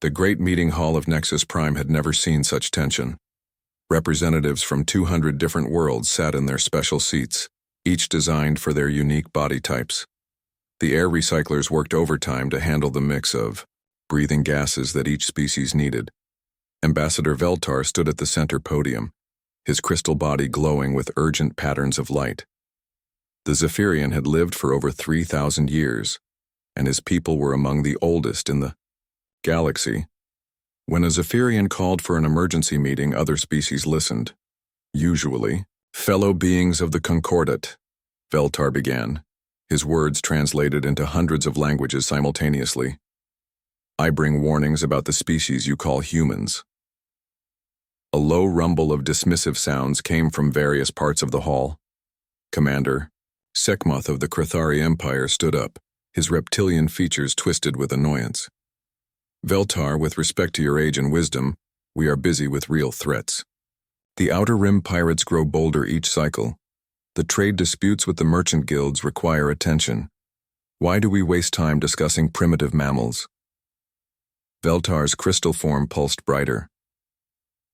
The great meeting hall of Nexus Prime had never seen such tension. Representatives from 200 different worlds sat in their special seats, each designed for their unique body types. The air recyclers worked overtime to handle the mix of breathing gases that each species needed. Ambassador Veltar stood at the center podium, his crystal body glowing with urgent patterns of light. The Zephyrian had lived for over 3,000 years, and his people were among the oldest in the galaxy. When a Zephyrian called for an emergency meeting, other species listened. Usually, fellow beings of the Concordat, Veltar began, his words translated into hundreds of languages simultaneously. I bring warnings about the species you call humans. A low rumble of dismissive sounds came from various parts of the hall. Commander Sekhmoth of the Krathari Empire stood up, his reptilian features twisted with annoyance. Veltar, with respect to your age and wisdom, we are busy with real threats. The Outer Rim pirates grow bolder each cycle. The trade disputes with the merchant guilds require attention. Why do we waste time discussing primitive mammals? Veltar's crystal form pulsed brighter.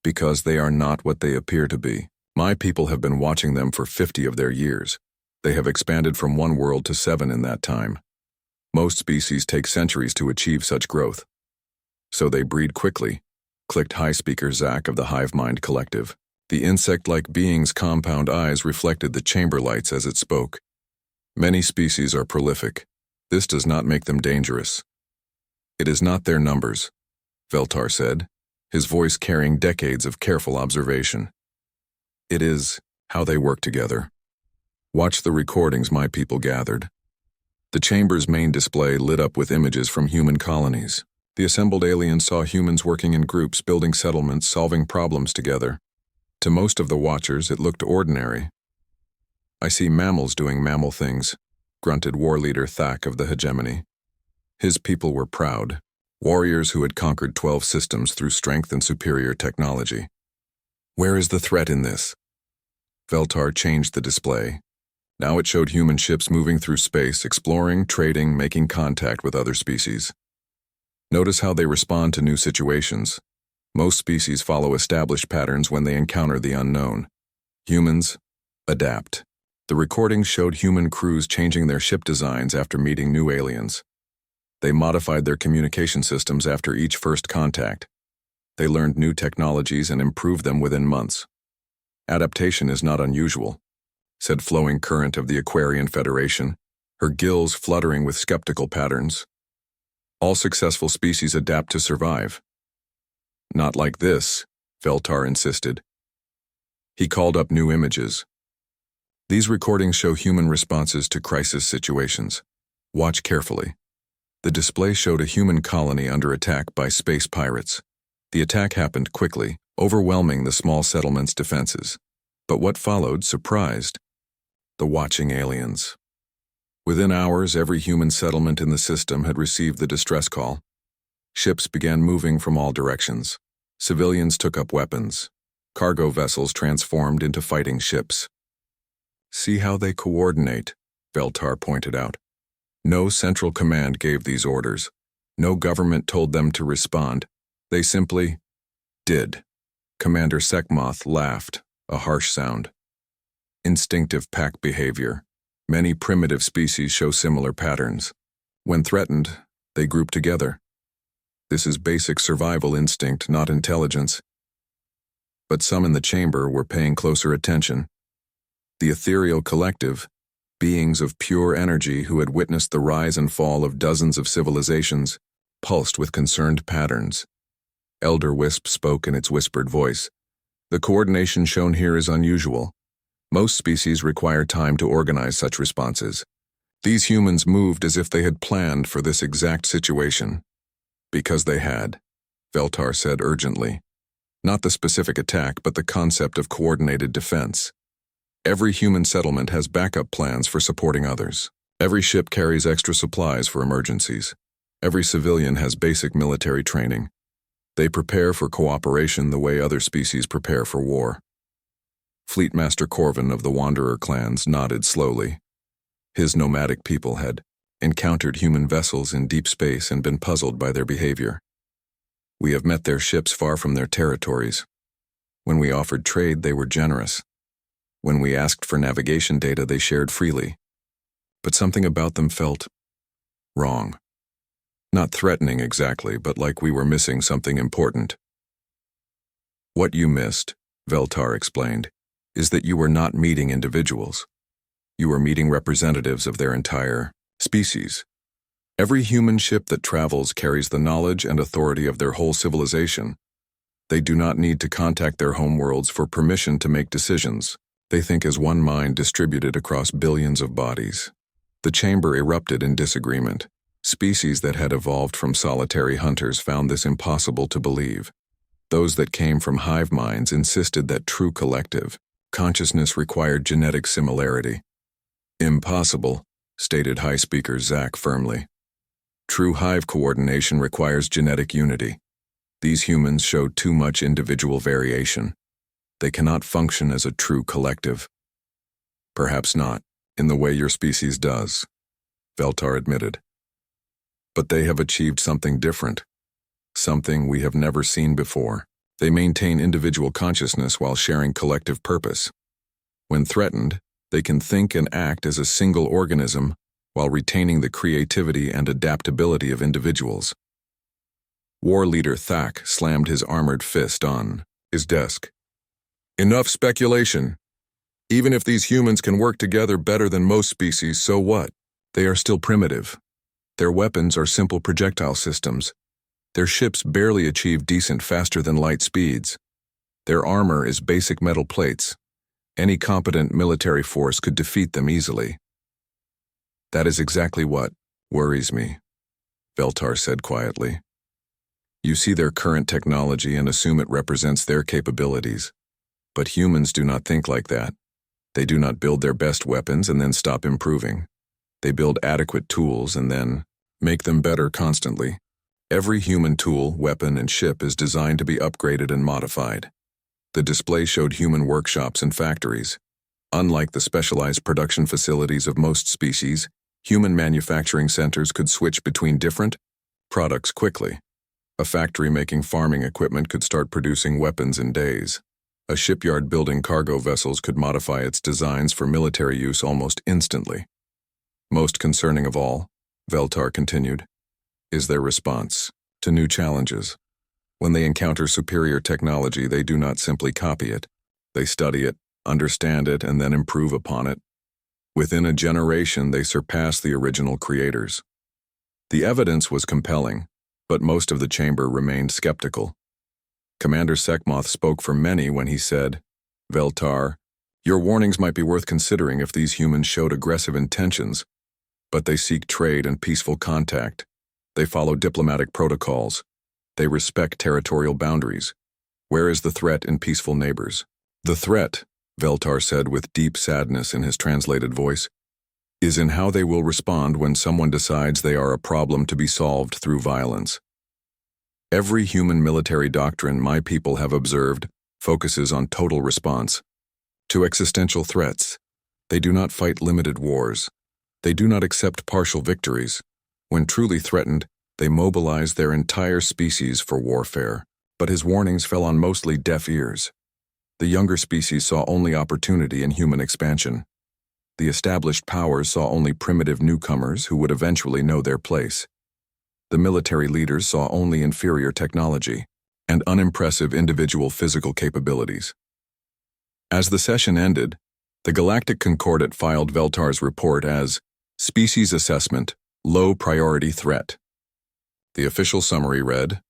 Because they are not what they appear to be. My people have been watching them for 50 of their years. They have expanded from 1 world to 7 in that time. Most species take centuries to achieve such growth. So they breed quickly, clicked High Speaker Zach of the Hive Mind Collective. The insect-like being's compound eyes reflected the chamber lights as it spoke. Many species are prolific. This does not make them dangerous. It is not their numbers, Veltar said, his voice carrying decades of careful observation. It is how they work together. Watch the recordings my people gathered. The chamber's main display lit up with images from human colonies. The assembled aliens saw humans working in groups, building settlements, solving problems together. To most of the watchers, it looked ordinary. I see mammals doing mammal things, grunted war leader Thak of the hegemony. His people were proud, warriors who had conquered 12 systems through strength and superior technology. Where is the threat in this? Veltar changed the display. Now it showed human ships moving through space, exploring, trading, making contact with other species. Notice how they respond to new situations. Most species follow established patterns when they encounter the unknown. Humans adapt. The recordings showed human crews changing their ship designs after meeting new aliens. They modified their communication systems after each first contact. They learned new technologies and improved them within months. Adaptation is not unusual, said Flowing Current of the Aquarian Federation, her gills fluttering with skeptical patterns. All successful species adapt to survive. Not like this, Veltar insisted. He called up new images. These recordings show human responses to crisis situations. Watch carefully. The display showed a human colony under attack by space pirates. The attack happened quickly, overwhelming the small settlement's defenses. But what followed surprised the watching aliens. Within hours, every human settlement in the system had received the distress call. Ships began moving from all directions. Civilians took up weapons. Cargo vessels transformed into fighting ships. See how they coordinate, Veltar pointed out. No central command gave these orders. No government told them to respond. They simply did. Commander Sekhmoth laughed, a harsh sound. Instinctive pack behavior. Many primitive species show similar patterns. When threatened, they group together. This is basic survival instinct, not intelligence. But some in the chamber were paying closer attention. The ethereal collective, beings of pure energy who had witnessed the rise and fall of dozens of civilizations, pulsed with concerned patterns. Elder Wisp spoke in its whispered voice. The coordination shown here is unusual. Most species require time to organize such responses. These humans moved as if they had planned for this exact situation. Because they had, Veltar said urgently. Not the specific attack, but the concept of coordinated defense. Every human settlement has backup plans for supporting others. Every ship carries extra supplies for emergencies. Every civilian has basic military training. They prepare for cooperation the way other species prepare for war. Fleetmaster Corvin of the Wanderer clans nodded slowly. His nomadic people had encountered human vessels in deep space and been puzzled by their behavior. We have met their ships far from their territories. When we offered trade, they were generous. When we asked for navigation data, they shared freely. But something about them felt wrong. Not threatening exactly, but like we were missing something important. What you missed, Veltar explained, is that you were not meeting individuals. You were meeting representatives of their entire species. Every human ship that travels carries the knowledge and authority of their whole civilization. They do not need to contact their homeworlds for permission to make decisions. They think as one mind distributed across billions of bodies. The chamber erupted in disagreement. Species that had evolved from solitary hunters found this impossible to believe. Those that came from hive minds insisted that true collective consciousness required genetic similarity. Impossible, stated High Speaker Zach firmly. True hive coordination requires genetic unity. These humans show too much individual variation. They cannot function as a true collective. Perhaps not, in the way your species does, Veltar admitted. But they have achieved something different. Something we have never seen before. They maintain individual consciousness while sharing collective purpose. When threatened, they can think and act as a single organism while retaining the creativity and adaptability of individuals. War Leader Thak slammed his armored fist on his desk. Enough speculation. Even if these humans can work together better than most species, so what? They are still primitive. Their weapons are simple projectile systems. Their ships barely achieve decent faster-than-light speeds. Their armor is basic metal plates. Any competent military force could defeat them easily. That is exactly what worries me, Veltar said quietly. You see their current technology and assume it represents their capabilities. But humans do not think like that. They do not build their best weapons and then stop improving. They build adequate tools and then make them better constantly. Every human tool, weapon, and ship is designed to be upgraded and modified. The display showed human workshops and factories. Unlike the specialized production facilities of most species, human manufacturing centers could switch between different products quickly. A factory making farming equipment could start producing weapons in days. A shipyard building cargo vessels could modify its designs for military use almost instantly. Most concerning of all, Veltar continued, is their response to new challenges. When they encounter superior technology, they do not simply copy it. They study it, understand it, and then improve upon it. Within a generation, they surpass the original creators. The evidence was compelling, but most of the chamber remained skeptical. Commander Sekmoth spoke for many when he said, Veltar, your warnings might be worth considering if these humans showed aggressive intentions, but they seek trade and peaceful contact. They follow diplomatic protocols. They respect territorial boundaries. Where is the threat in peaceful neighbors? The threat, Veltar said with deep sadness in his translated voice, is in how they will respond when someone decides they are a problem to be solved through violence. Every human military doctrine my people have observed focuses on total response. To existential threats, they do not fight limited wars. They do not accept partial victories. When truly threatened, they mobilize their entire species for warfare. But his warnings fell on mostly deaf ears. The younger species saw only opportunity in human expansion. The established powers saw only primitive newcomers who would eventually know their place. The military leaders saw only inferior technology and unimpressive individual physical capabilities. As the session ended, the Galactic Concordat filed Veltar's report as Species Assessment, Low Priority Threat. The official summary read,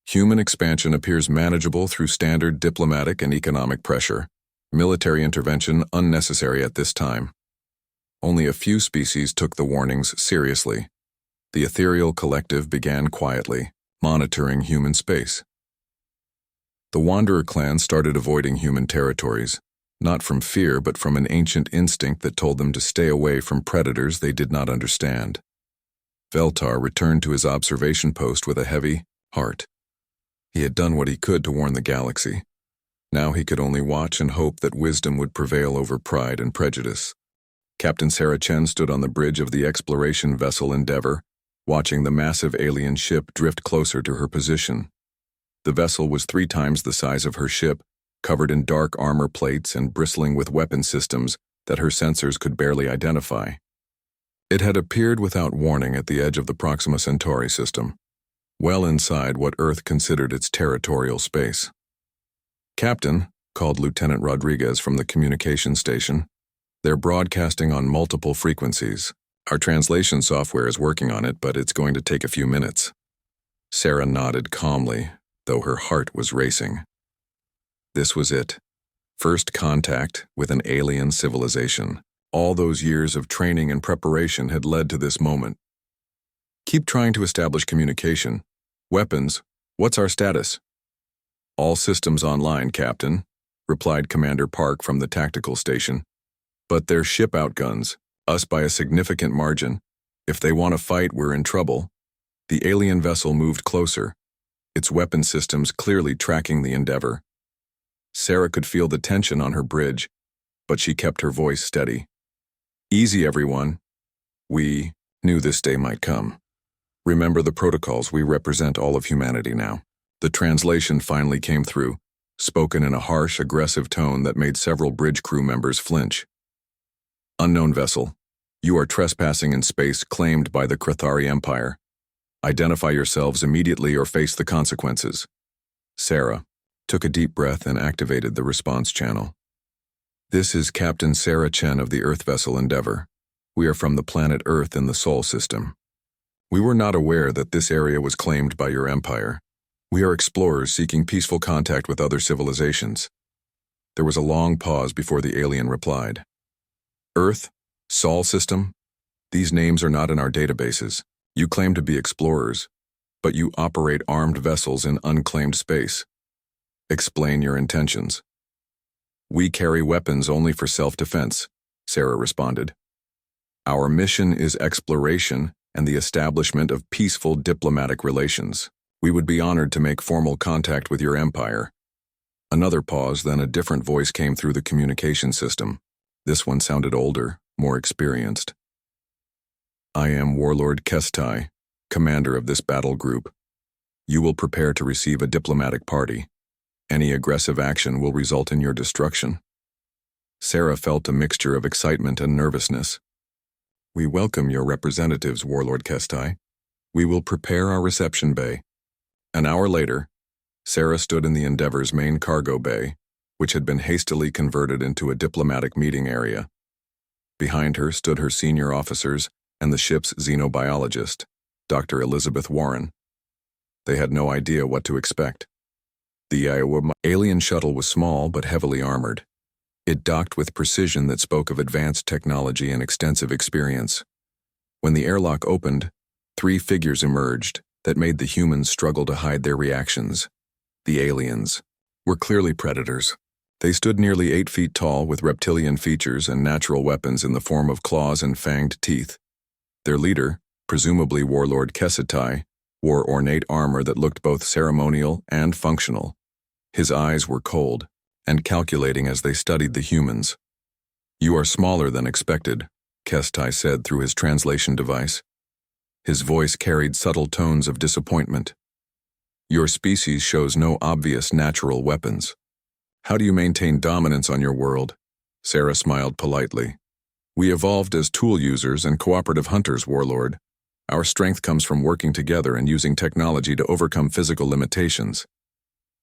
Human expansion appears manageable through standard diplomatic and economic pressure. Military intervention unnecessary at this time. Only a few species took the warnings seriously. The ethereal collective began quietly, monitoring human space. The Wanderer clan started avoiding human territories, not from fear but from an ancient instinct that told them to stay away from predators they did not understand. Veltar returned to his observation post with a heavy heart. He had done what he could to warn the galaxy. Now he could only watch and hope that wisdom would prevail over pride and prejudice. Captain Sarah Chen stood on the bridge of the exploration vessel Endeavor, watching the massive alien ship drift closer to her position. The vessel was 3 times the size of her ship, covered in dark armor plates and bristling with weapon systems that her sensors could barely identify. It had appeared without warning at the edge of the Proxima Centauri system, well inside what Earth considered its territorial space. "Captain," called Lieutenant Rodriguez from the communication station. "They're broadcasting on multiple frequencies. Our translation software is working on it, but it's going to take a few minutes." Sarah nodded calmly, though her heart was racing. This was it. First contact with an alien civilization. All those years of training and preparation had led to this moment. "Keep trying to establish communication. Weapons, what's our status?" "All systems online, Captain," replied Commander Park from the tactical station. "But they're ship-out guns, us by a significant margin. If they want to fight, we're in trouble." The alien vessel moved closer, its weapon systems clearly tracking the endeavor. Sarah could feel the tension on her bridge, but she kept her voice steady. "Easy, everyone. We knew this day might come. Remember the protocols, we represent all of humanity now." The translation finally came through, spoken in a harsh, aggressive tone that made several bridge crew members flinch. "Unknown vessel, you are trespassing in space claimed by the Krathari Empire. Identify yourselves immediately or face the consequences." Sarah took a deep breath and activated the response channel. "This is Captain Sarah Chen of the Earth vessel Endeavor. We are from the planet Earth in the Sol system. We were not aware that this area was claimed by your empire. We are explorers seeking peaceful contact with other civilizations." There was a long pause before the alien replied. "Earth? Sol system? These names are not in our databases. You claim to be explorers, but you operate armed vessels in unclaimed space. Explain your intentions." "We carry weapons only for self-defense," Sarah responded. "Our mission is exploration and the establishment of peaceful diplomatic relations. We would be honored to make formal contact with your empire." Another pause, then a different voice came through the communication system. This one sounded older, more experienced. "I am Warlord Kestai, commander of this battle group. You will prepare to receive a diplomatic party. Any aggressive action will result in your destruction." Sarah felt a mixture of excitement and nervousness. "We welcome your representatives, Warlord Kestai. We will prepare our reception bay." An hour later, Sarah stood in the Endeavor's main cargo bay, which had been hastily converted into a diplomatic meeting area. Behind her stood her senior officers and the ship's xenobiologist, Dr. Elizabeth Warren. They had no idea what to expect. The alien shuttle was small but heavily armored. It docked with precision that spoke of advanced technology and extensive experience. When the airlock opened, 3 figures emerged that made the humans struggle to hide their reactions. The aliens were clearly predators. They stood nearly 8 feet tall with reptilian features and natural weapons in the form of claws and fanged teeth. Their leader, presumably Warlord Kestai, wore ornate armor that looked both ceremonial and functional. His eyes were cold and calculating as they studied the humans. "You are smaller than expected," Kestai said through his translation device. His voice carried subtle tones of disappointment. "Your species shows no obvious natural weapons. How do you maintain dominance on your world?" Sarah smiled politely. "We evolved as tool users and cooperative hunters, Warlord. Our strength comes from working together and using technology to overcome physical limitations."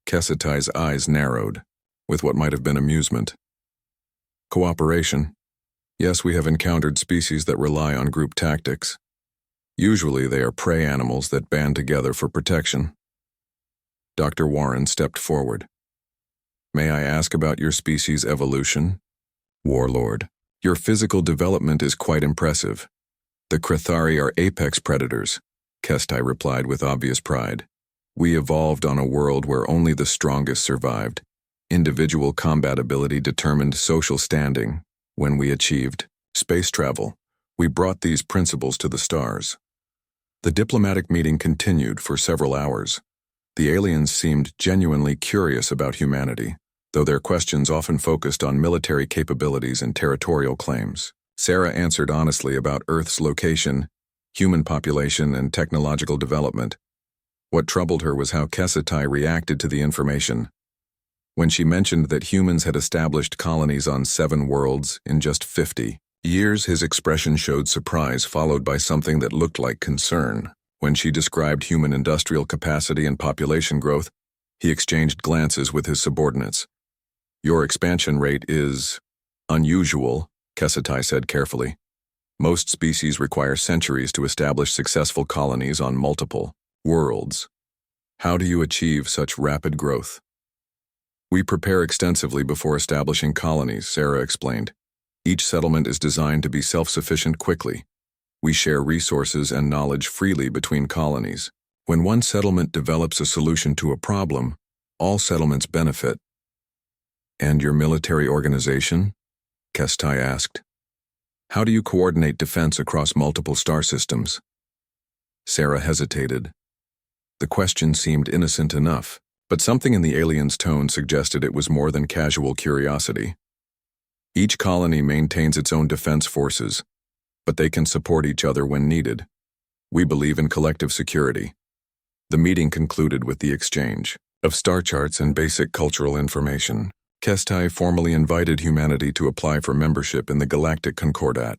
Kesatai's eyes narrowed, with what might have been amusement. "Cooperation. Yes, we have encountered species that rely on group tactics. Usually they are prey animals that band together for protection." Dr. Warren stepped forward. "May I ask about your species' evolution?" "Warlord, your physical development is quite impressive. The Krathari are apex predators," Kestai replied with obvious pride. "We evolved on a world where only the strongest survived. Individual combat ability determined social standing. When we achieved space travel, we brought these principles to the stars." The diplomatic meeting continued for several hours. The aliens seemed genuinely curious about humanity, though their questions often focused on military capabilities and territorial claims. Sarah answered honestly about Earth's location, human population, and technological development. What troubled her was how Kessetai reacted to the information. When she mentioned that humans had established colonies on 7 worlds in just 50 years, his expression showed surprise followed by something that looked like concern. When she described human industrial capacity and population growth, he exchanged glances with his subordinates. "Your expansion rate is unusual," Kessetai said carefully. "Most species require centuries to establish successful colonies on multiple worlds. How do you achieve such rapid growth?" "We prepare extensively before establishing colonies," Sarah explained. "Each settlement is designed to be self-sufficient quickly. We share resources and knowledge freely between colonies. When one settlement develops a solution to a problem, all settlements benefit." "And your military organization?" Kestai asked. "How do you coordinate defense across multiple star systems?" Sarah hesitated. The question seemed innocent enough, but something in the alien's tone suggested it was more than casual curiosity. "Each colony maintains its own defense forces, but they can support each other when needed. We believe in collective security." The meeting concluded with the exchange of star charts and basic cultural information. Kestai formally invited humanity to apply for membership in the Galactic Concordat,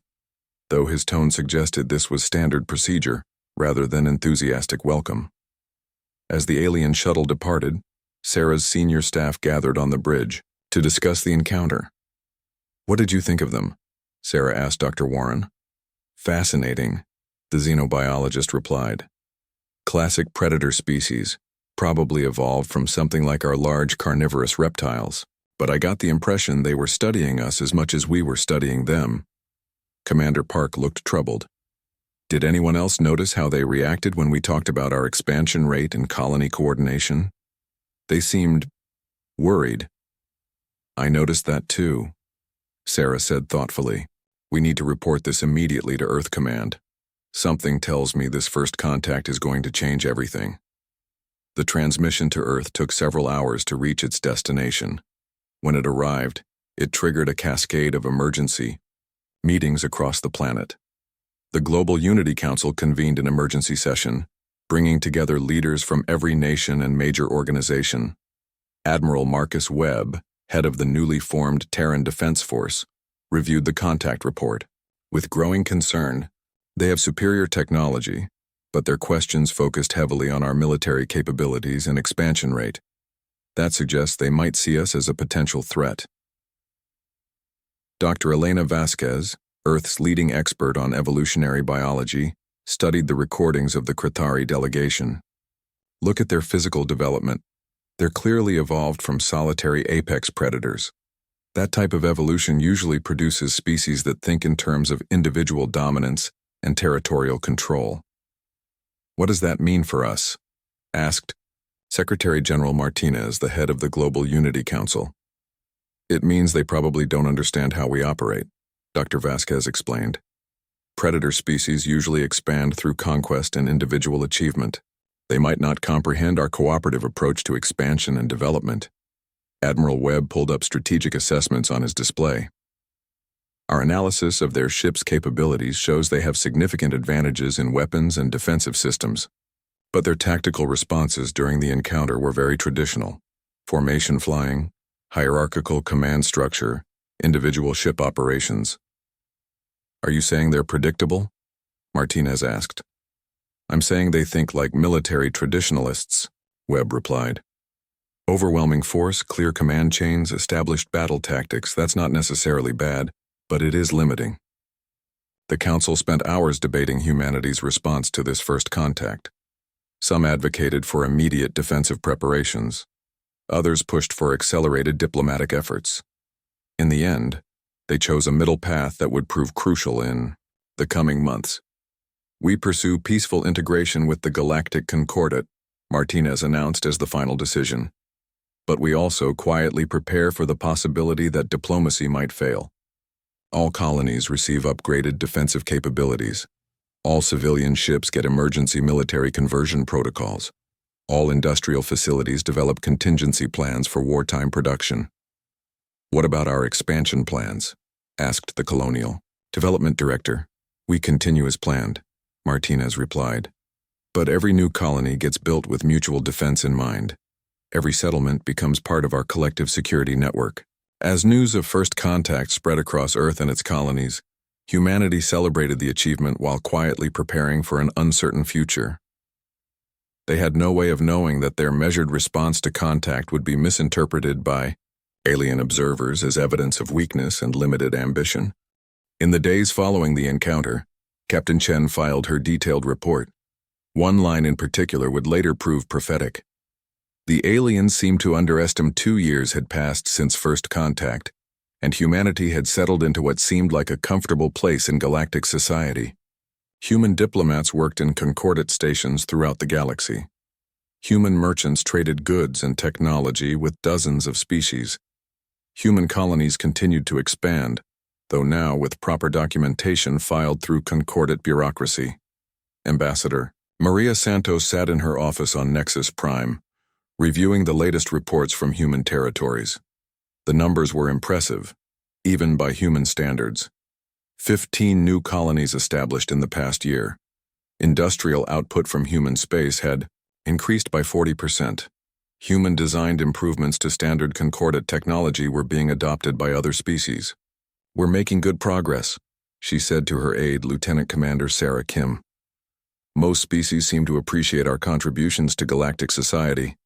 though his tone suggested this was standard procedure rather than enthusiastic welcome. As the alien shuttle departed, Sarah's senior staff gathered on the bridge to discuss the encounter. "What did you think of them?" Sarah asked Dr. Warren. "Fascinating," the xenobiologist replied. "Classic predator species, probably evolved from something like our large carnivorous reptiles. But I got the impression they were studying us as much as we were studying them." Commander Park looked troubled. "Did anyone else notice how they reacted when we talked about our expansion rate and colony coordination? They seemed worried." "I noticed that too," Sarah said thoughtfully. "We need to report this immediately to Earth Command. Something tells me this first contact is going to change everything." The transmission to Earth took several hours to reach its destination. When it arrived, it triggered a cascade of emergency meetings across the planet. The Global Unity Council convened an emergency session, bringing together leaders from every nation and major organization. Admiral Marcus Webb, head of the newly formed Terran Defense Force, reviewed the contact report. With growing concern, "They have superior technology, but their questions focused heavily on our military capabilities and expansion rate. That suggests they might see us as a potential threat." Dr. Elena Vasquez, Earth's leading expert on evolutionary biology, studied the recordings of the Krithari delegation. "Look at their physical development. They're clearly evolved from solitary apex predators. That type of evolution usually produces species that think in terms of individual dominance and territorial control." "What does that mean for us?" asked Secretary General Martinez, the head of the Global Unity Council. "It means they probably don't understand how we operate," Dr. Vasquez explained. "Predator species usually expand through conquest and individual achievement. They might not comprehend our cooperative approach to expansion and development." Admiral Webb pulled up strategic assessments on his display. "Our analysis of their ship's capabilities shows they have significant advantages in weapons and defensive systems. But their tactical responses during the encounter were very traditional: formation flying, hierarchical command structure, individual ship operations." "Are you saying they're predictable?" Martinez asked. "I'm saying they think like military traditionalists," Webb replied. "Overwhelming force, clear command chains, established battle tactics, that's not necessarily bad, but it is limiting." The Council spent hours debating humanity's response to this first contact. Some advocated for immediate defensive preparations. Others pushed for accelerated diplomatic efforts. In the end, they chose a middle path that would prove crucial in the coming months. "We pursue peaceful integration with the Galactic Concordat," Martinez announced as the final decision. "But we also quietly prepare for the possibility that diplomacy might fail. All colonies receive upgraded defensive capabilities. All civilian ships get emergency military conversion protocols. All industrial facilities develop contingency plans for wartime production." "What about our expansion plans?" asked the Colonial. "Development Director, we continue as planned," Martinez replied. But every new colony gets built with mutual defense in mind. Every settlement becomes part of our collective security network. As news of first contact spread across Earth and its colonies, humanity celebrated the achievement while quietly preparing for an uncertain future. They had no way of knowing that their measured response to contact would be misinterpreted by alien observers as evidence of weakness and limited ambition. In the days following the encounter, Captain Chen filed her detailed report. One line in particular would later prove prophetic. The aliens seemed to underestimate 2 years had passed since first contact, and humanity had settled into what seemed like a comfortable place in galactic society. Human diplomats worked in concordate stations throughout the galaxy. Human merchants traded goods and technology with dozens of species. Human colonies continued to expand, though now with proper documentation filed through concordate bureaucracy. Ambassador Maria Santos sat in her office on Nexus Prime, reviewing the latest reports from human territories. The numbers were impressive, even by human standards. 15 new colonies established in the past year. Industrial output from human space had increased by 40%. Human-designed improvements to standard concordate technology were being adopted by other species. "We're making good progress," she said to her aide, Lieutenant Commander Sarah Kim. "Most species seem to appreciate our contributions to galactic society."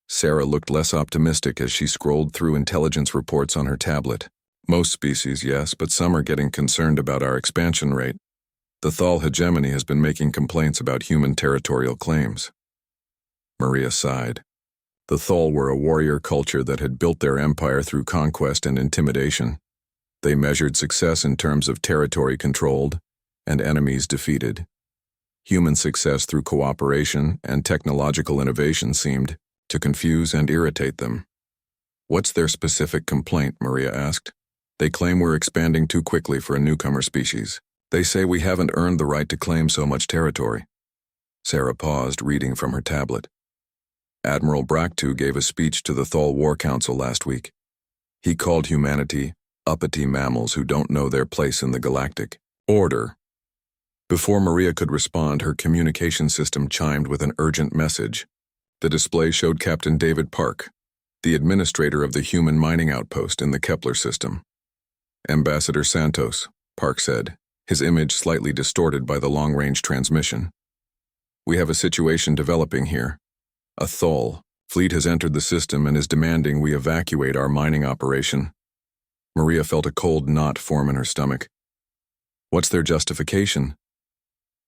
Sarah looked less optimistic as she scrolled through intelligence reports on her tablet. "Most species, yes, but some are getting concerned about our expansion rate. The Thal hegemony has been making complaints about human territorial claims." Maria sighed. The Thal were a warrior culture that had built their empire through conquest and intimidation. They measured success in terms of territory controlled and enemies defeated. Human success through cooperation and technological innovation seemed to confuse and irritate them. "What's their specific complaint?" Maria asked. "They claim we're expanding too quickly for a newcomer species. They say we haven't earned the right to claim so much territory." Sarah paused, reading from her tablet. Admiral Bractu gave a speech to the Thal War Council last week. He called humanity uppity mammals who don't know their place in the galactic order. Before Maria could respond, her communication system chimed with an urgent message. The display showed Captain David Park, the administrator of the human mining outpost in the Kepler system. "Ambassador Santos," Park said, his image slightly distorted by the long-range transmission. "We have a situation developing here. A Thal fleet has entered the system and is demanding we evacuate our mining operation." Maria felt a cold knot form in her stomach. "What's their justification?"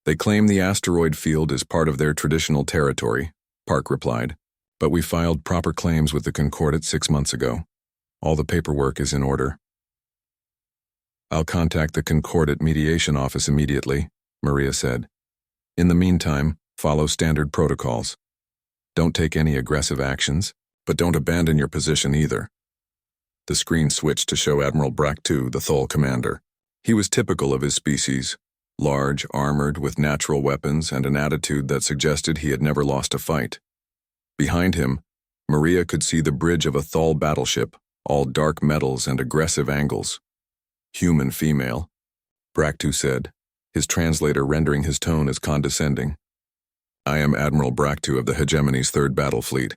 "They claim the asteroid field is part of their traditional territory," Park replied, "but we filed proper claims with the Concordate 6 months ago. All the paperwork is in order." "I'll contact the Concordate Mediation Office immediately," Maria said. "In the meantime, follow standard protocols. Don't take any aggressive actions, but don't abandon your position either." The screen switched to show Admiral Bractu, the Thal commander. He was typical of his species, large, armored, with natural weapons and an attitude that suggested he had never lost a fight. Behind him, Maria could see the bridge of a Thal battleship, all dark metals and aggressive angles. "Human female," Bractu said, his translator rendering his tone as condescending. "I am Admiral Bractu of the Hegemony's 3rd Battle Fleet.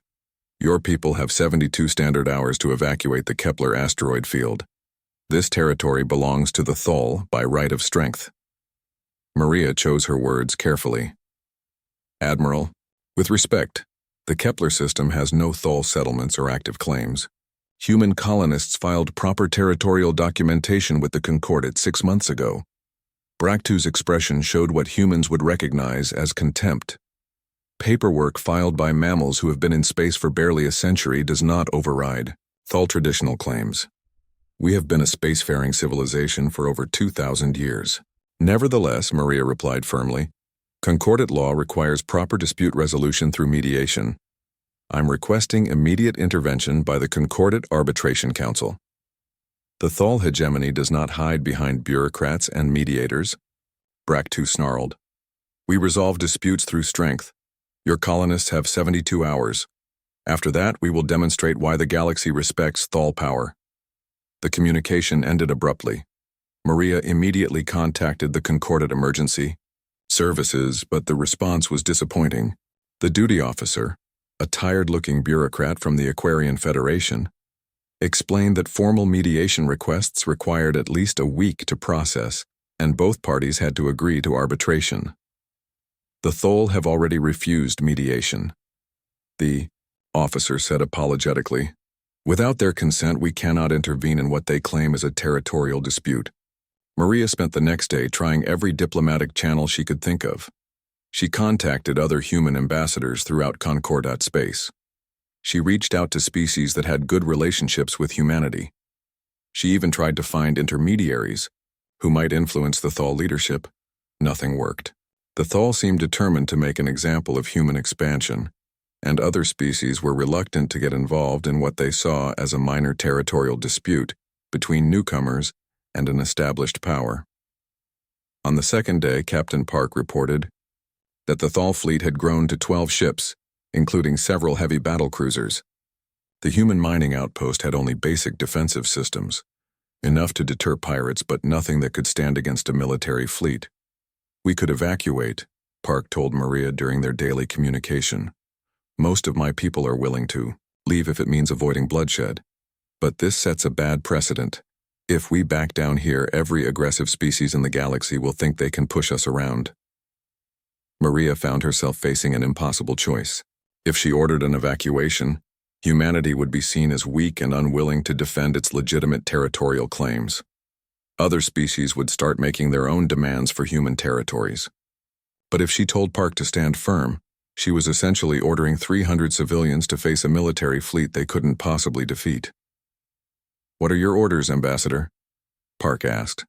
Your people have 72 standard hours to evacuate the Kepler asteroid field. This territory belongs to the Thal by right of strength." Maria chose her words carefully. "Admiral, with respect, the Kepler system has no Thal settlements or active claims. Human colonists filed proper territorial documentation with the Concordate 6 months ago." Bractu's expression showed what humans would recognize as contempt. Paperwork filed by mammals who have been in space for barely a century does not override Thal traditional claims. "We have been a spacefaring civilization for over 2,000 years. Nevertheless," Maria replied firmly, "Concordate law requires proper dispute resolution through mediation. I'm requesting immediate intervention by the Concordate Arbitration Council." "The Thal hegemony does not hide behind bureaucrats and mediators," Bractu snarled. "We resolve disputes through strength. Your colonists have 72 hours. After that, we will demonstrate why the galaxy respects Thal power." The communication ended abruptly. Maria immediately contacted the Concordate Emergency services, but the response was disappointing. The duty officer, a tired-looking bureaucrat from the Aquarian Federation, explained that formal mediation requests required at least a week to process, and both parties had to agree to arbitration. The Thole have already refused mediation, the officer said apologetically. Without their consent, we cannot intervene in what they claim is a territorial dispute. Maria spent the next day trying every diplomatic channel she could think of. She contacted other human ambassadors throughout Concordat space. She reached out to species that had good relationships with humanity. She even tried to find intermediaries who might influence the Thole leadership. Nothing worked. The Thole seemed determined to make an example of human expansion, and other species were reluctant to get involved in what they saw as a minor territorial dispute between newcomers and an established power. On the second day, Captain Park reported that the Thole fleet had grown to 12 ships, including several heavy battlecruisers. The human mining outpost had only basic defensive systems, enough to deter pirates but nothing that could stand against a military fleet. We could evacuate, Park told Maria during their daily communication. Most of my people are willing to leave if it means avoiding bloodshed. But this sets a bad precedent. If we back down here, every aggressive species in the galaxy will think they can push us around. Maria found herself facing an impossible choice. If she ordered an evacuation, humanity would be seen as weak and unwilling to defend its legitimate territorial claims. Other species would start making their own demands for human territories. But if she told Park to stand firm, she was essentially ordering 300 civilians to face a military fleet they couldn't possibly defeat. "What are your orders, Ambassador?" Park asked.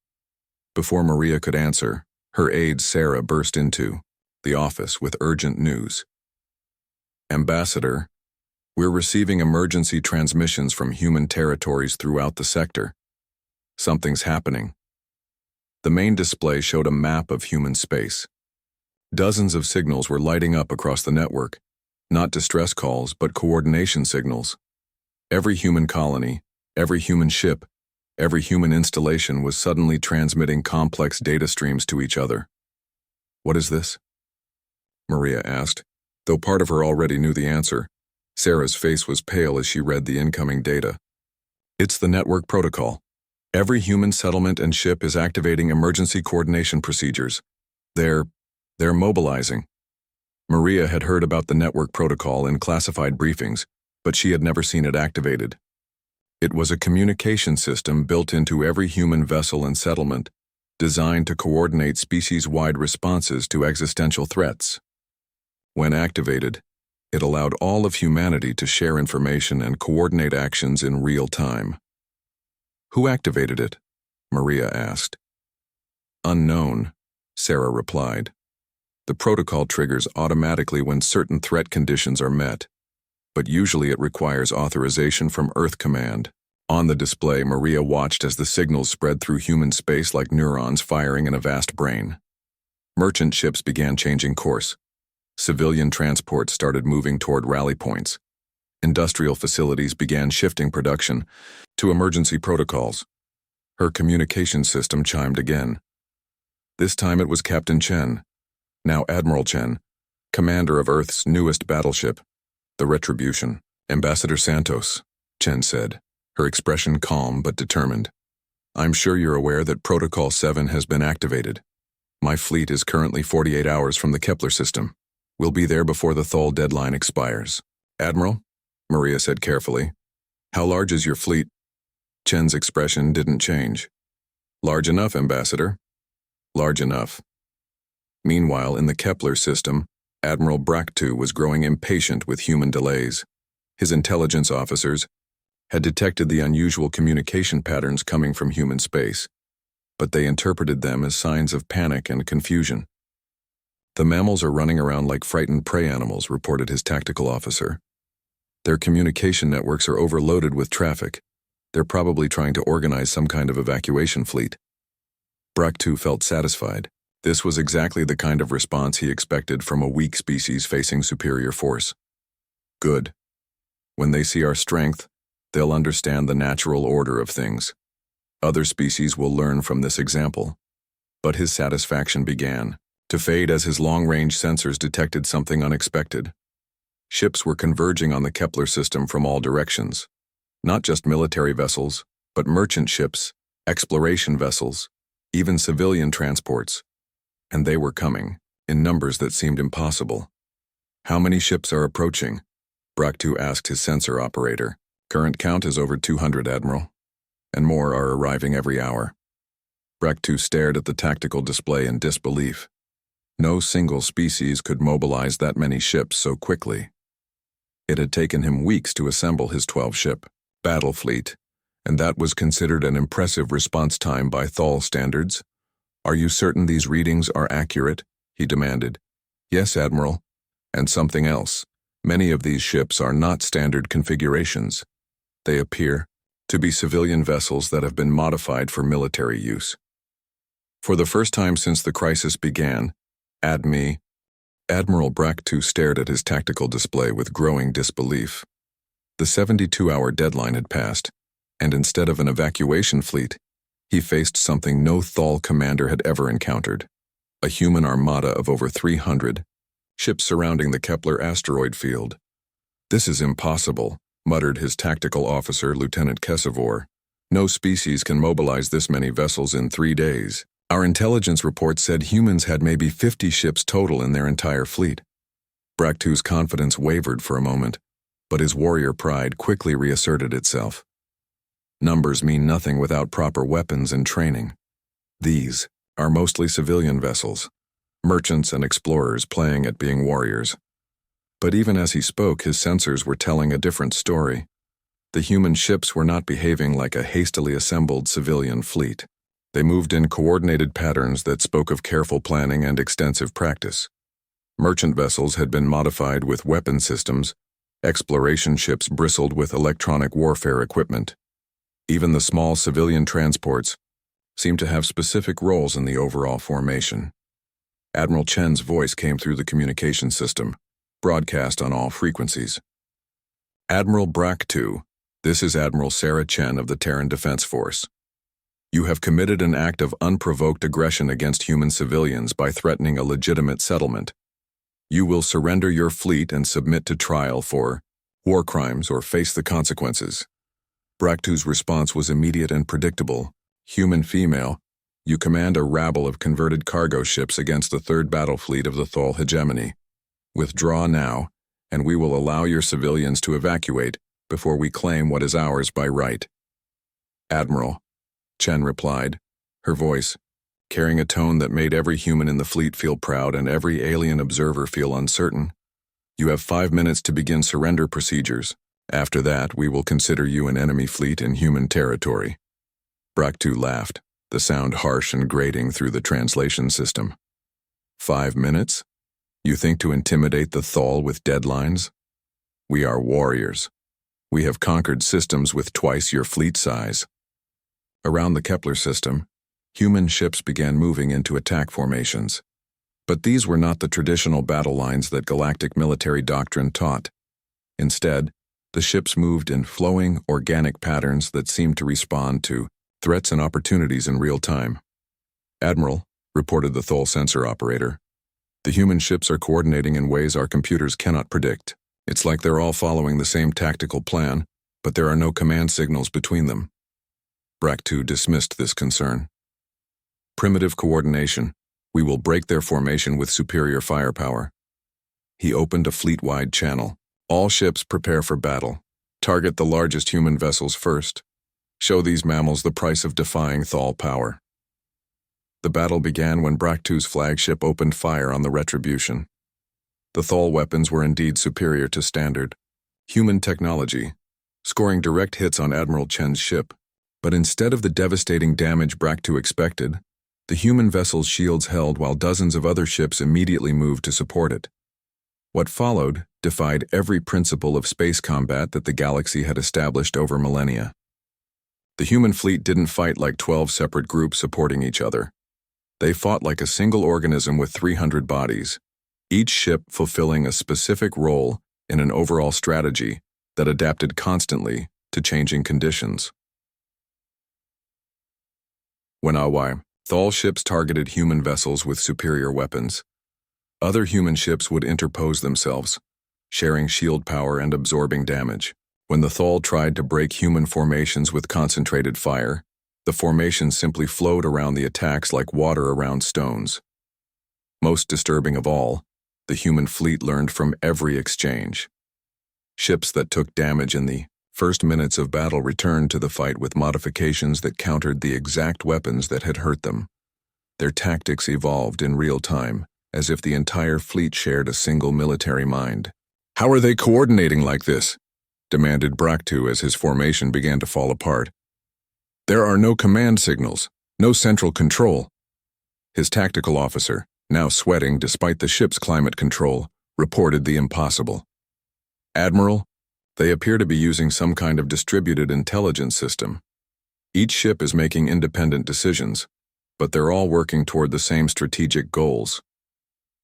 Before Maria could answer, her aide Sarah burst into the office with urgent news. "Ambassador, we're receiving emergency transmissions from human territories throughout the sector. Something's happening." The main display showed a map of human space. Dozens of signals were lighting up across the network, not distress calls, but coordination signals. Every human colony, every human ship, every human installation was suddenly transmitting complex data streams to each other. "What is this?" Maria asked. Though part of her already knew the answer, Sarah's face was pale as she read the incoming data. "It's the network protocol. Every human settlement and ship is activating emergency coordination procedures. They're mobilizing." Maria had heard about the network protocol in classified briefings, but she had never seen it activated. It was a communication system built into every human vessel and settlement, designed to coordinate species-wide responses to existential threats. When activated, it allowed all of humanity to share information and coordinate actions in real time. "Who activated it?" Maria asked. "Unknown," Sarah replied. "The protocol triggers automatically when certain threat conditions are met, but usually it requires authorization from Earth Command." On the display, Maria watched as the signals spread through human space like neurons firing in a vast brain. Merchant ships began changing course. Civilian transport started moving toward rally points. Industrial facilities began shifting production to emergency protocols. Her communication system chimed again. This time it was Captain Chen, now Admiral Chen, commander of Earth's newest battleship, the Retribution. "Ambassador Santos," Chen said, her expression calm but determined. "I'm sure you're aware that Protocol 7 has been activated. My fleet is currently 48 hours from the Kepler system. We'll be there before the Thole deadline expires." "Admiral," Maria said carefully, "how large is your fleet?" Chen's expression didn't change. "Large enough, Ambassador." "Large enough." Meanwhile, in the Kepler system, Admiral Braktu was growing impatient with human delays. His intelligence officers had detected the unusual communication patterns coming from human space, but they interpreted them as signs of panic and confusion. "The mammals are running around like frightened prey animals," reported his tactical officer. "Their communication networks are overloaded with traffic. They're probably trying to organize some kind of evacuation fleet." Braktu felt satisfied. This was exactly the kind of response he expected from a weak species facing superior force. "Good. When they see our strength, they'll understand the natural order of things. Other species will learn from this example." But his satisfaction began to fade as his long-range sensors detected something unexpected. Ships were converging on the Kepler system from all directions. Not just military vessels, but merchant ships, exploration vessels, even civilian transports. And they were coming, in numbers that seemed impossible. "How many ships are approaching?" Braktu asked his sensor operator. "Current count is over 200, Admiral. And more are arriving every hour." Braktu stared at the tactical display in disbelief. No single species could mobilize that many ships so quickly. It had taken him weeks to assemble his 12-ship battle fleet, and that was considered an impressive response time by Thal standards. "Are you certain these readings are accurate?" he demanded. "Yes, Admiral. And something else. Many of these ships are not standard configurations. They appear to be civilian vessels that have been modified for military use." For the first time since the crisis began, Admiral Braktu stared at his tactical display with growing disbelief. The 72-hour deadline had passed, and instead of an evacuation fleet, he faced something no Thal commander had ever encountered: a human armada of over 300 ships surrounding the Kepler asteroid field. "This is impossible," muttered his tactical officer, Lieutenant Kesavor. "No species can mobilize this many vessels in 3 days. Our intelligence report said humans had maybe 50 ships total in their entire fleet." Braktu's confidence wavered for a moment, but his warrior pride quickly reasserted itself. Numbers mean nothing without proper weapons and training. These are mostly civilian vessels, merchants and explorers playing at being warriors. But even as he spoke, his sensors were telling a different story. The human ships were not behaving like a hastily assembled civilian fleet. They moved in coordinated patterns that spoke of careful planning and extensive practice. Merchant vessels had been modified with weapon systems. Exploration ships bristled with electronic warfare equipment. Even the small civilian transports seemed to have specific roles in the overall formation. Admiral Chen's voice came through the communication system, broadcast on all frequencies. "Admiral Braktu, this is Admiral Sarah Chen of the Terran Defense Force. You have committed an act of unprovoked aggression against human civilians by threatening a legitimate settlement. You will surrender your fleet and submit to trial for war crimes or face the consequences." Braktu's response was immediate and predictable. "Human female, you command a rabble of converted cargo ships against the third battle fleet of the Thal hegemony. Withdraw now, and we will allow your civilians to evacuate before we claim what is ours by right." "Admiral," Chen replied, her voice carrying a tone that made every human in the fleet feel proud and every alien observer feel uncertain. "You have 5 minutes to begin surrender procedures. After that, we will consider you an enemy fleet in human territory." Braktu laughed, the sound harsh and grating through the translation system. 5 minutes? You think to intimidate the Thal with deadlines? We are warriors. We have conquered systems with twice your fleet size. Around the Kepler system, human ships began moving into attack formations. But these were not the traditional battle lines that galactic military doctrine taught. Instead, the ships moved in flowing, organic patterns that seemed to respond to threats and opportunities in real time. "Admiral," reported the Thal sensor operator, "the human ships are coordinating in ways our computers cannot predict. It's like they're all following the same tactical plan, but there are no command signals between them." Braktu dismissed this concern. "Primitive coordination. We will break their formation with superior firepower." He opened a fleet-wide channel. "All ships prepare for battle. Target the largest human vessels first. Show these mammals the price of defying Thal power." The battle began when Braktu's flagship opened fire on the Retribution. The Thal weapons were indeed superior to standard human technology, scoring direct hits on Admiral Chen's ship. But instead of the devastating damage Braktu expected, the human vessel's shields held while dozens of other ships immediately moved to support it. What followed defied every principle of space combat that the galaxy had established over millennia. The human fleet didn't fight like 12 separate groups supporting each other. They fought like a single organism with 300 bodies, each ship fulfilling a specific role in an overall strategy that adapted constantly to changing conditions. When HFY Thal ships targeted human vessels with superior weapons. Other human ships would interpose themselves, sharing shield power and absorbing damage. When the Thal tried to break human formations with concentrated fire, the formations simply flowed around the attacks like water around stones. Most disturbing of all, the human fleet learned from every exchange. Ships that took damage in the first minutes of battle returned to the fight with modifications that countered the exact weapons that had hurt them. Their tactics evolved in real time, as if the entire fleet shared a single military mind. "How are they coordinating like this?" demanded Braktu as his formation began to fall apart. "There are no command signals, no central control." His tactical officer, now sweating despite the ship's climate control, reported the impossible. "Admiral, they appear to be using some kind of distributed intelligence system. Each ship is making independent decisions, but they're all working toward the same strategic goals."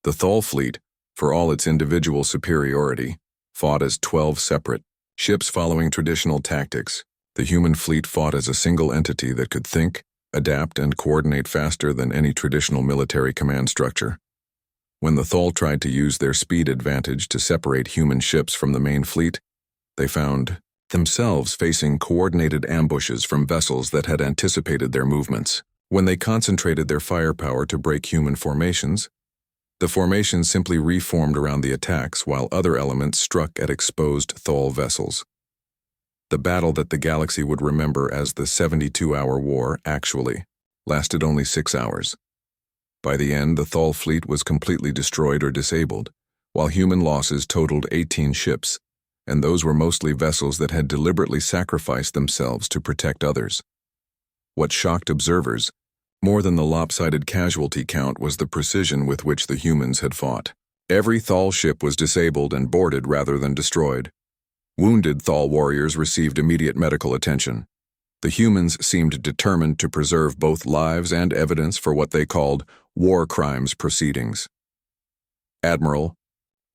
The Thal fleet, for all its individual superiority, fought as 12 separate ships following traditional tactics. The human fleet fought as a single entity that could think, adapt, and coordinate faster than any traditional military command structure. When the Thal tried to use their speed advantage to separate human ships from the main fleet, they found themselves facing coordinated ambushes from vessels that had anticipated their movements. When they concentrated their firepower to break human formations, the formations simply reformed around the attacks while other elements struck at exposed Thal vessels. The battle that the galaxy would remember as the 72-hour war actually lasted only 6 hours. By the end, the Thal fleet was completely destroyed or disabled, while human losses totaled 18 ships, and those were mostly vessels that had deliberately sacrificed themselves to protect others. What shocked observers, more than the lopsided casualty count, was the precision with which the humans had fought. Every Thal ship was disabled and boarded rather than destroyed. Wounded Thal warriors received immediate medical attention. The humans seemed determined to preserve both lives and evidence for what they called war crimes proceedings. Admiral,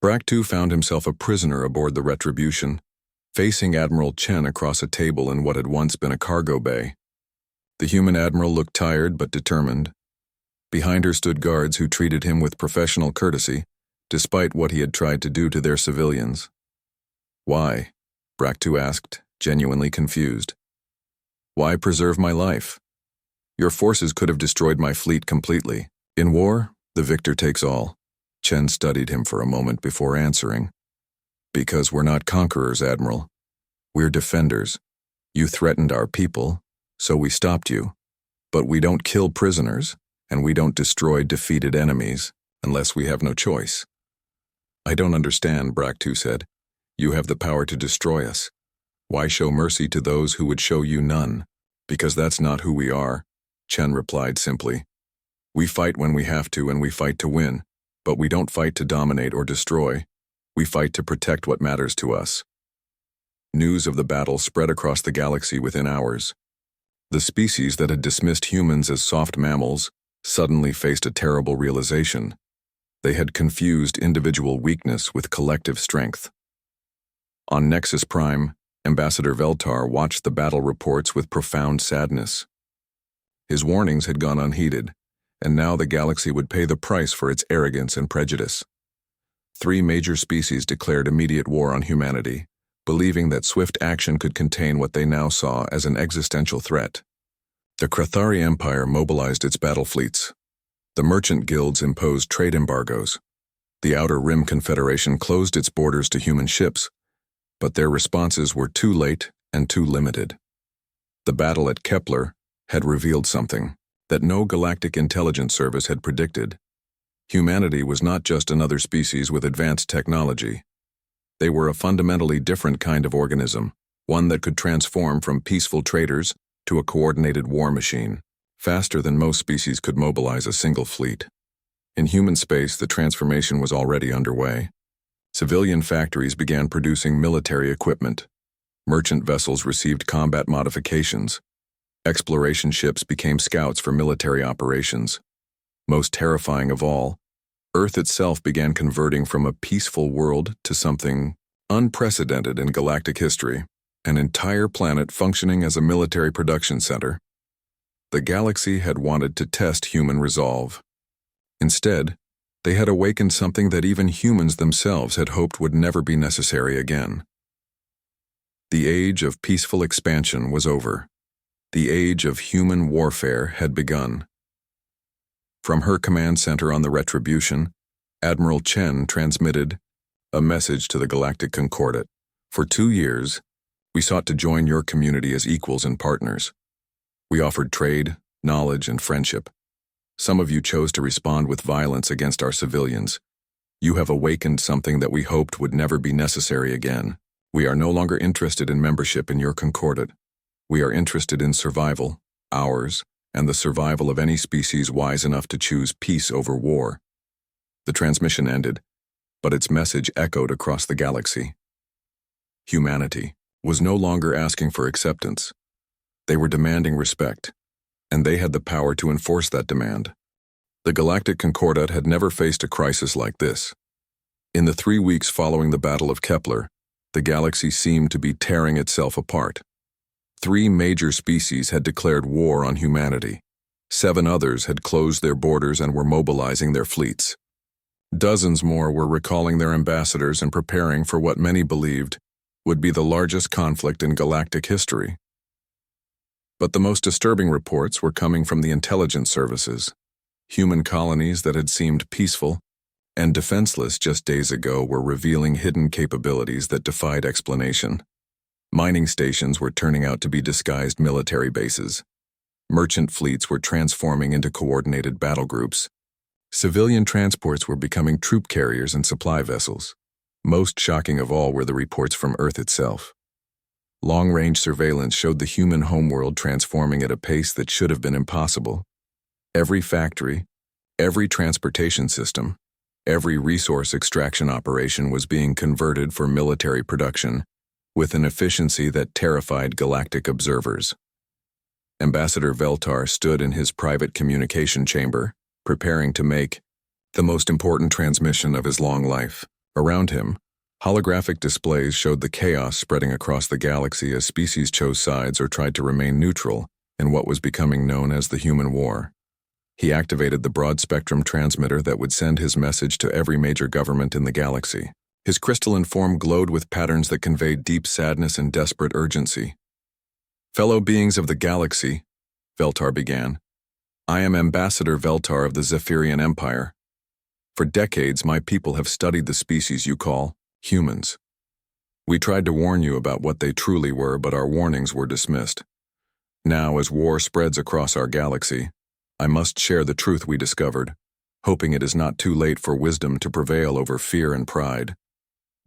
Braktu found himself a prisoner aboard the Retribution, facing Admiral Chen across a table in what had once been a cargo bay. The human admiral looked tired but determined. Behind her stood guards who treated him with professional courtesy, despite what he had tried to do to their civilians. "Why?" Braktu asked, genuinely confused. "Why preserve my life? Your forces could have destroyed my fleet completely. In war, the victor takes all." Chen studied him for a moment before answering. "Because we're not conquerors, Admiral. We're defenders. You threatened our people, so we stopped you. But we don't kill prisoners, and we don't destroy defeated enemies, unless we have no choice." "I don't understand," Braktu said. "You have the power to destroy us. Why show mercy to those who would show you none?" "Because that's not who we are," Chen replied simply. "We fight when we have to, and we fight to win. But we don't fight to dominate or destroy. We fight to protect what matters to us." News of the battle spread across the galaxy within hours. The species that had dismissed humans as soft mammals suddenly faced a terrible realization. They had confused individual weakness with collective strength. On Nexus Prime, Ambassador Veltar watched the battle reports with profound sadness. His warnings had gone unheeded, and now the galaxy would pay the price for its arrogance and prejudice. 3 major species declared immediate war on humanity, believing that swift action could contain what they now saw as an existential threat. The Krathari Empire mobilized its battle fleets. The merchant guilds imposed trade embargoes. The Outer Rim Confederation closed its borders to human ships, but their responses were too late and too limited. The battle at Kepler had revealed something that no galactic intelligence service had predicted. Humanity was not just another species with advanced technology. They were a fundamentally different kind of organism, one that could transform from peaceful traders to a coordinated war machine, faster than most species could mobilize a single fleet. In human space, the transformation was already underway. Civilian factories began producing military equipment. Merchant vessels received combat modifications. Exploration ships became scouts for military operations. Most terrifying of all, Earth itself began converting from a peaceful world to something unprecedented in galactic history, an entire planet functioning as a military production center. The galaxy had wanted to test human resolve. Instead, they had awakened something that even humans themselves had hoped would never be necessary again. The age of peaceful expansion was over. The age of human warfare had begun. From her command center on the Retribution, Admiral Chen transmitted a message to the Galactic Concordat. For 2 years, we sought to join your community as equals and partners. We offered trade, knowledge, and friendship. Some of you chose to respond with violence against our civilians. You have awakened something that we hoped would never be necessary again. We are no longer interested in membership in your Concordat. We are interested in survival, ours, and the survival of any species wise enough to choose peace over war. The transmission ended, but its message echoed across the galaxy. Humanity was no longer asking for acceptance. They were demanding respect, and they had the power to enforce that demand. The Galactic Concordat had never faced a crisis like this. In the 3 weeks following the Battle of Kepler, the galaxy seemed to be tearing itself apart. 3 major species had declared war on humanity. 7 others had closed their borders and were mobilizing their fleets. Dozens more were recalling their ambassadors and preparing for what many believed would be the largest conflict in galactic history. But the most disturbing reports were coming from the intelligence services. Human colonies that had seemed peaceful and defenseless just days ago were revealing hidden capabilities that defied explanation. Mining stations were turning out to be disguised military bases. Merchant fleets were transforming into coordinated battle groups. Civilian transports were becoming troop carriers and supply vessels. Most shocking of all were the reports from Earth itself. Long-range surveillance showed the human homeworld transforming at a pace that should have been impossible. Every factory, every transportation system, every resource extraction operation was being converted for military production with an efficiency that terrified galactic observers. Ambassador Veltar stood in his private communication chamber, preparing to make the most important transmission of his long life. Around him, holographic displays showed the chaos spreading across the galaxy as species chose sides or tried to remain neutral in what was becoming known as the human war. He activated the broad-spectrum transmitter that would send his message to every major government in the galaxy. His crystalline form glowed with patterns that conveyed deep sadness and desperate urgency. "Fellow beings of the galaxy," Veltar began, "I am Ambassador Veltar of the Zephyrian Empire. For decades, my people have studied the species you call humans. We tried to warn you about what they truly were, but our warnings were dismissed. Now, as war spreads across our galaxy, I must share the truth we discovered, hoping it is not too late for wisdom to prevail over fear and pride."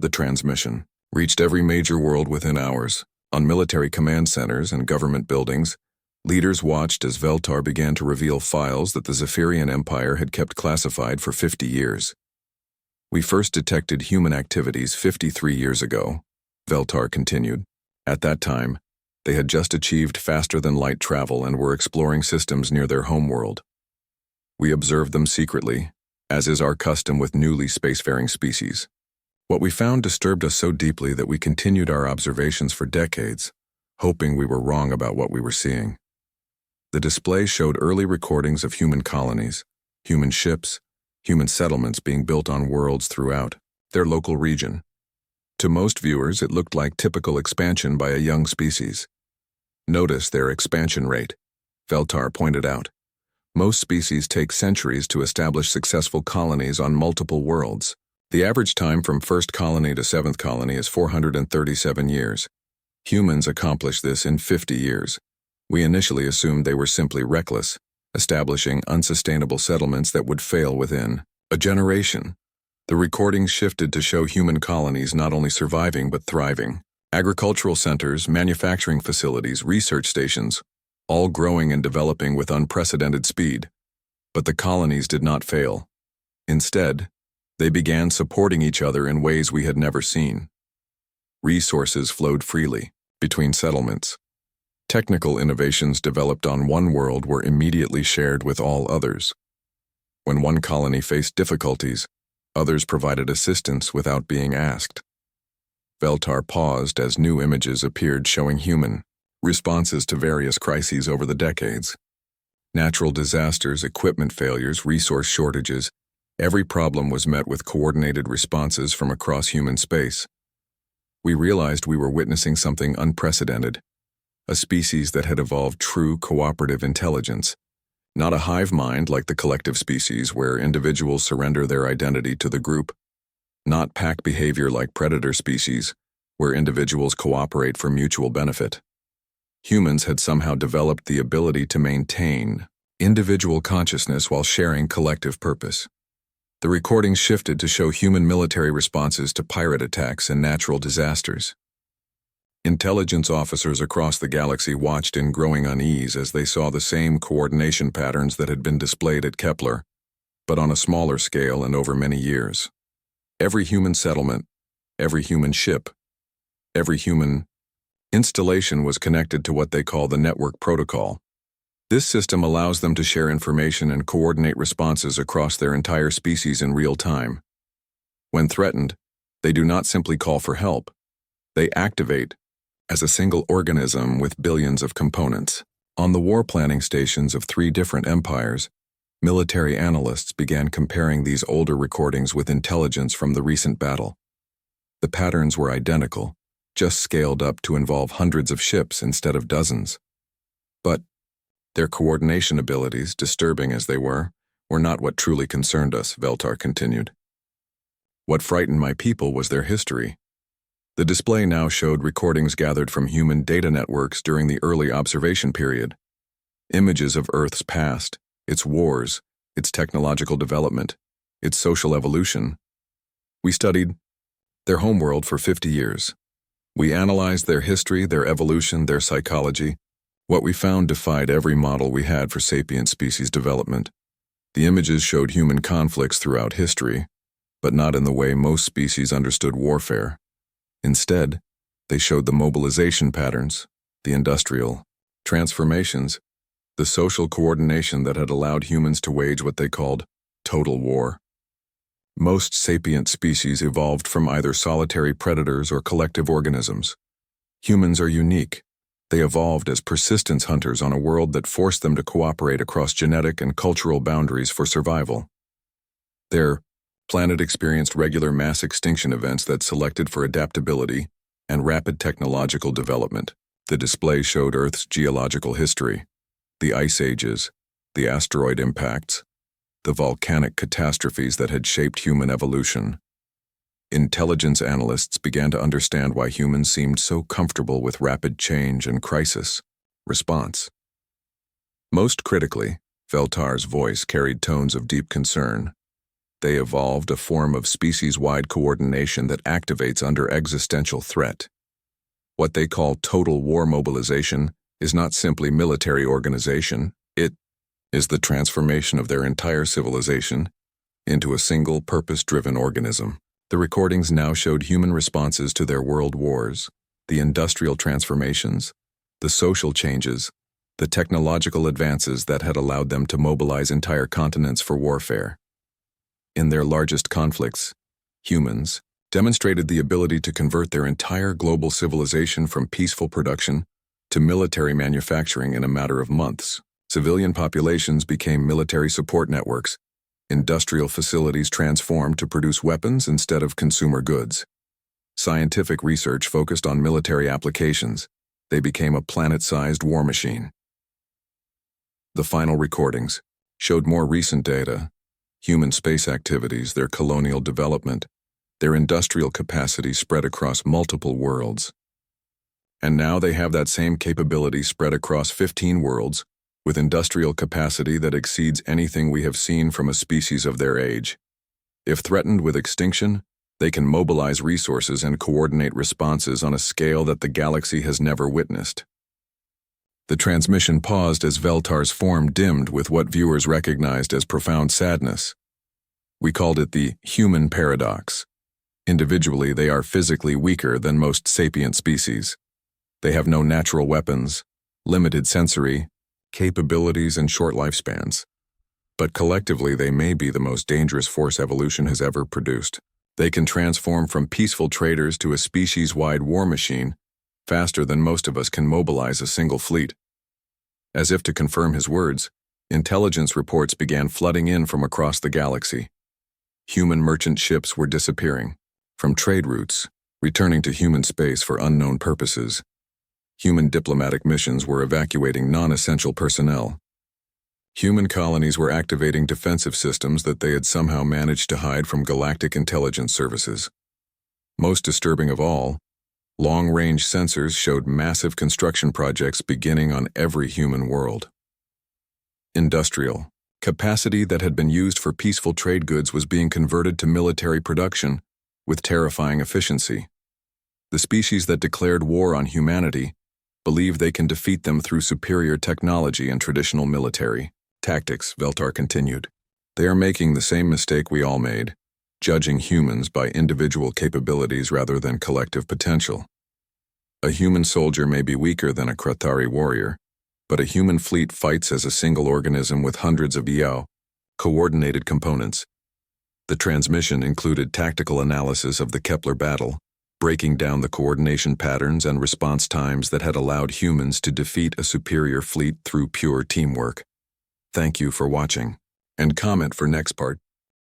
The transmission reached every major world within hours. On military command centers and government buildings, leaders watched as Veltar began to reveal files that the Zephyrian Empire had kept classified for 50 years. "We first detected human activities 53 years ago," Veltar continued. "At that time, they had just achieved faster-than-light travel and were exploring systems near their homeworld. We observed them secretly, as is our custom with newly spacefaring species. What we found disturbed us so deeply that we continued our observations for decades, hoping we were wrong about what we were seeing." The display showed early recordings of human colonies, human ships, human settlements being built on worlds throughout their local region. To most viewers, it looked like typical expansion by a young species. "Notice their expansion rate," Veltar pointed out. "Most species take centuries to establish successful colonies on multiple worlds. The average time from first colony to 7th colony is 437 years. Humans accomplish this in 50 years. We initially assumed they were simply reckless, establishing unsustainable settlements that would fail within a generation." The recordings shifted to show human colonies not only surviving but thriving. Agricultural centers, manufacturing facilities, research stations, all growing and developing with unprecedented speed. But the colonies did not fail. Instead, they began supporting each other in ways we had never seen. Resources flowed freely between settlements. Technical innovations developed on one world were immediately shared with all others. When one colony faced difficulties, others provided assistance without being asked. Veltar paused as new images appeared showing human responses to various crises over the decades. Natural disasters, equipment failures, resource shortages, every problem was met with coordinated responses from across human space. We realized we were witnessing something unprecedented, a species that had evolved true cooperative intelligence, not a hive mind like the collective species where individuals surrender their identity to the group, not pack behavior like predator species, where individuals cooperate for mutual benefit. Humans had somehow developed the ability to maintain individual consciousness while sharing collective purpose. The recordings shifted to show human military responses to pirate attacks and natural disasters. Intelligence officers across the galaxy watched in growing unease as they saw the same coordination patterns that had been displayed at Kepler, but on a smaller scale and over many years. Every human settlement, every human ship, every human installation was connected to what they call the network protocol. This system allows them to share information and coordinate responses across their entire species in real time. When threatened, they do not simply call for help. They activate as a single organism with billions of components. On the war planning stations of 3 different empires, military analysts began comparing these older recordings with intelligence from the recent battle. The patterns were identical, just scaled up to involve hundreds of ships instead of dozens. But their coordination abilities, disturbing as they were not what truly concerned us, Veltar continued. What frightened my people was their history. The display now showed recordings gathered from human data networks during the early observation period. Images of Earth's past, its wars, its technological development, its social evolution. We studied their homeworld for 50 years. We analyzed their history, their evolution, their psychology. What we found defied every model we had for sapient species development. The images showed human conflicts throughout history, but not in the way most species understood warfare. Instead, they showed the mobilization patterns, the industrial transformations, the social coordination that had allowed humans to wage what they called total war. Most sapient species evolved from either solitary predators or collective organisms. Humans are unique. They evolved as persistence hunters on a world that forced them to cooperate across genetic and cultural boundaries for survival. Their planet experienced regular mass extinction events that selected for adaptability and rapid technological development. The display showed Earth's geological history, the ice ages, the asteroid impacts, the volcanic catastrophes that had shaped human evolution. Intelligence analysts began to understand why humans seemed so comfortable with rapid change and crisis response. Most critically, Veltar's voice carried tones of deep concern. They evolved a form of species-wide coordination that activates under existential threat. What they call total war mobilization is not simply military organization, it is the transformation of their entire civilization into a single purpose-driven organism. The recordings now showed human responses to their world wars, the industrial transformations, the social changes, the technological advances that had allowed them to mobilize entire continents for warfare. In their largest conflicts, humans demonstrated the ability to convert their entire global civilization from peaceful production to military manufacturing in a matter of months. Civilian populations became military support networks. Industrial facilities transformed to produce weapons instead of consumer goods. Scientific research focused on military applications. They became a planet-sized war machine. The final recordings showed more recent data, human space activities, their colonial development, their industrial capacity spread across multiple worlds. And now they have that same capability spread across 15 worlds, with industrial capacity that exceeds anything we have seen from a species of their age. If threatened with extinction, they can mobilize resources and coordinate responses on a scale that the galaxy has never witnessed. The transmission paused as Veltar's form dimmed with what viewers recognized as profound sadness. We called it the human paradox. Individually, they are physically weaker than most sapient species. They have no natural weapons, limited sensory capabilities, and short lifespans. But collectively, they may be the most dangerous force evolution has ever produced. They can transform from peaceful traders to a species-wide war machine faster than most of us can mobilize a single fleet. As if to confirm his words, Intelligence reports began flooding in from across the galaxy. Human merchant ships were disappearing from trade routes, returning to human space for unknown purposes. Human diplomatic missions were evacuating non-essential personnel. Human colonies were activating defensive systems that they had somehow managed to hide from galactic intelligence services. Most disturbing of all, long-range sensors showed massive construction projects beginning on every human world. Industrial capacity that had been used for peaceful trade goods was being converted to military production with terrifying efficiency. The species that declared war on humanity believe they can defeat them through superior technology and traditional military tactics, Veltar continued. They are making the same mistake we all made, judging humans by individual capabilities rather than collective potential. A human soldier may be weaker than a Krathari warrior, but a human fleet fights as a single organism with hundreds of coordinated components. The transmission included tactical analysis of the Kepler battle, breaking down the coordination patterns and response times that had allowed humans to defeat a superior fleet through pure teamwork. Thank you for watching, and comment for next part.